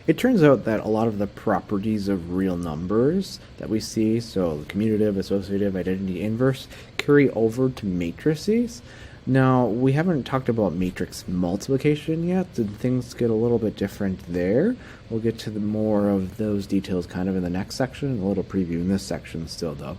It turns out that a lot of the properties of real numbers that we see, so commutative, associative, identity, inverse, carry over to matrices. Now, we haven't talked about matrix multiplication yet, and things get a little bit different there. We'll get to more of those details kind of in the next section, a little preview in this section still though.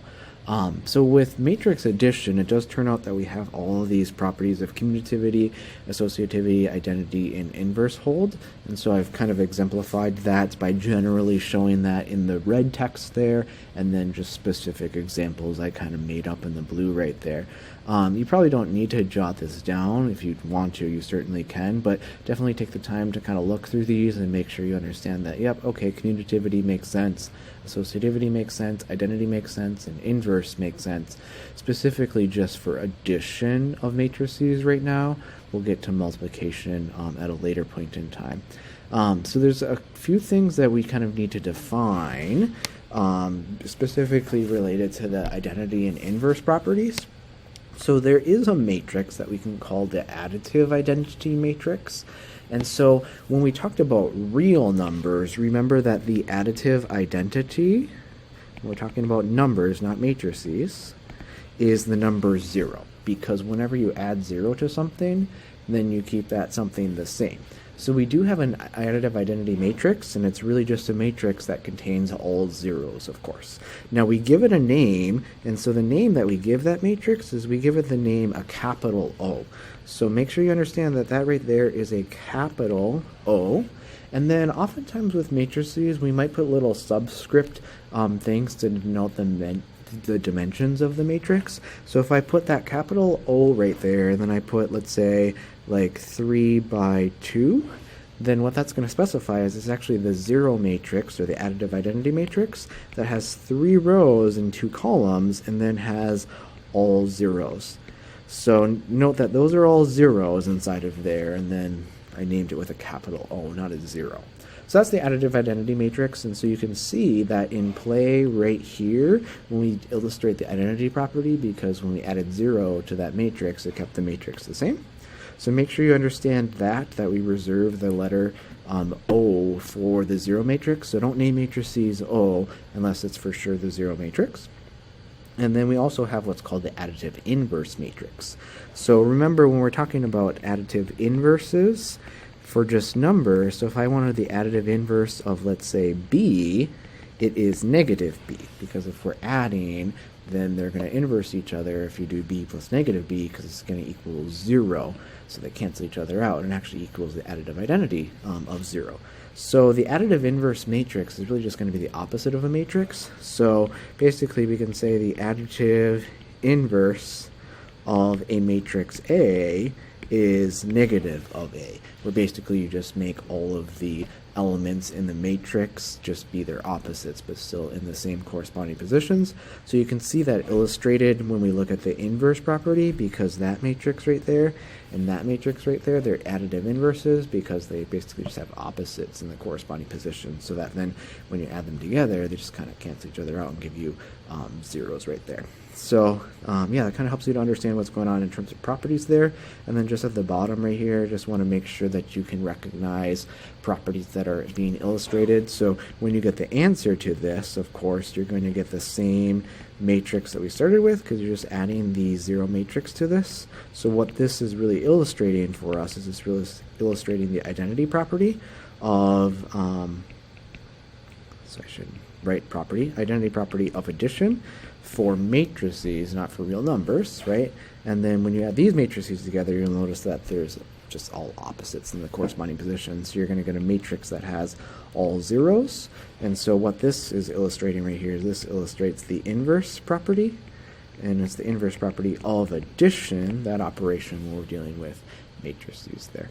So with matrix addition, it does turn out that we have all of these properties of commutativity, associativity, identity, and inverse hold. And so I've kind of exemplified that by generally showing that in the red text there, and then just specific examples I kind of made up in the blue right there. You probably don't need to jot this down. If you want to, you certainly can, but definitely take the time to kind of look through these and make sure you understand that, yep, okay, commutativity makes sense, associativity makes sense, identity makes sense, and inverse makes sense. Specifically just for addition of matrices right now. We'll get to multiplication at a later point in time. So there's a few things that we kind of need to define, specifically related to the identity and inverse properties. So there is a matrix that we can call the additive identity matrix. And so when we talked about real numbers, remember that the additive identity, we're talking about numbers, not matrices, is the number 0. Because whenever you add 0 to something, then you keep that something the same. So we do have an additive identity matrix, and it's really just a matrix that contains all zeros, of course. Now we give it a name, and so the name that we give that matrix is we give it the name a capital O. So make sure you understand that that right there is a capital O. And then oftentimes with matrices, we might put little subscript things to denote the dimensions of the matrix. So if I put that capital O right there, and then I put, let's say, like 3 by 2, then what that's going to specify is it's actually the 0 matrix, or the additive identity matrix, that has 3 rows and 2 columns, and then has all zeros. So note that those are all zeros inside of there, and then I named it with a capital O, not a 0. So that's the additive identity matrix, and so you can see that in play right here when we illustrate the identity property, because when we added 0 to that matrix, it kept the matrix the same. So make sure you understand that we reserve the letter O for the 0 matrix. So don't name matrices O unless it's for sure the 0 matrix. And then we also have what's called the additive inverse matrix. So remember, when we're talking about additive inverses for just numbers, so if I wanted the additive inverse of, let's say, B, it is negative B, because if we're adding, then they're going to inverse each other if you do B plus negative B, because it's going to equal 0. So they cancel each other out and actually equals the additive identity of 0. So the additive inverse matrix is really just going to be the opposite of a matrix. So basically we can say the additive inverse of a matrix A is negative of A, where basically you just make all of the elements in the matrix just be their opposites, but still in the same corresponding positions. So you can see that illustrated when we look at the inverse property, because that matrix right there and that matrix right there, they're additive inverses because they basically just have opposites in the corresponding positions, so that then when you add them together, they just kind of cancel each other out and give you zeros right there. So yeah, that kind of helps you to understand what's going on in terms of properties there. And then just at the bottom right here, just want to make sure that you can recognize properties that are being illustrated. So when you get the answer to this, of course, you're going to get the same matrix that we started with, because you're just adding the 0 matrix to this. So what this is really illustrating for us is it's really illustrating the identity property of, so I should write property, identity property of addition for matrices, not for real numbers, right? And then when you add these matrices together, you'll notice that there's just all opposites in the corresponding positions. So you're going to get a matrix that has all zeros. And so what this is illustrating right here is this illustrates the inverse property, and it's the inverse property of addition, that operation when we're dealing with matrices there.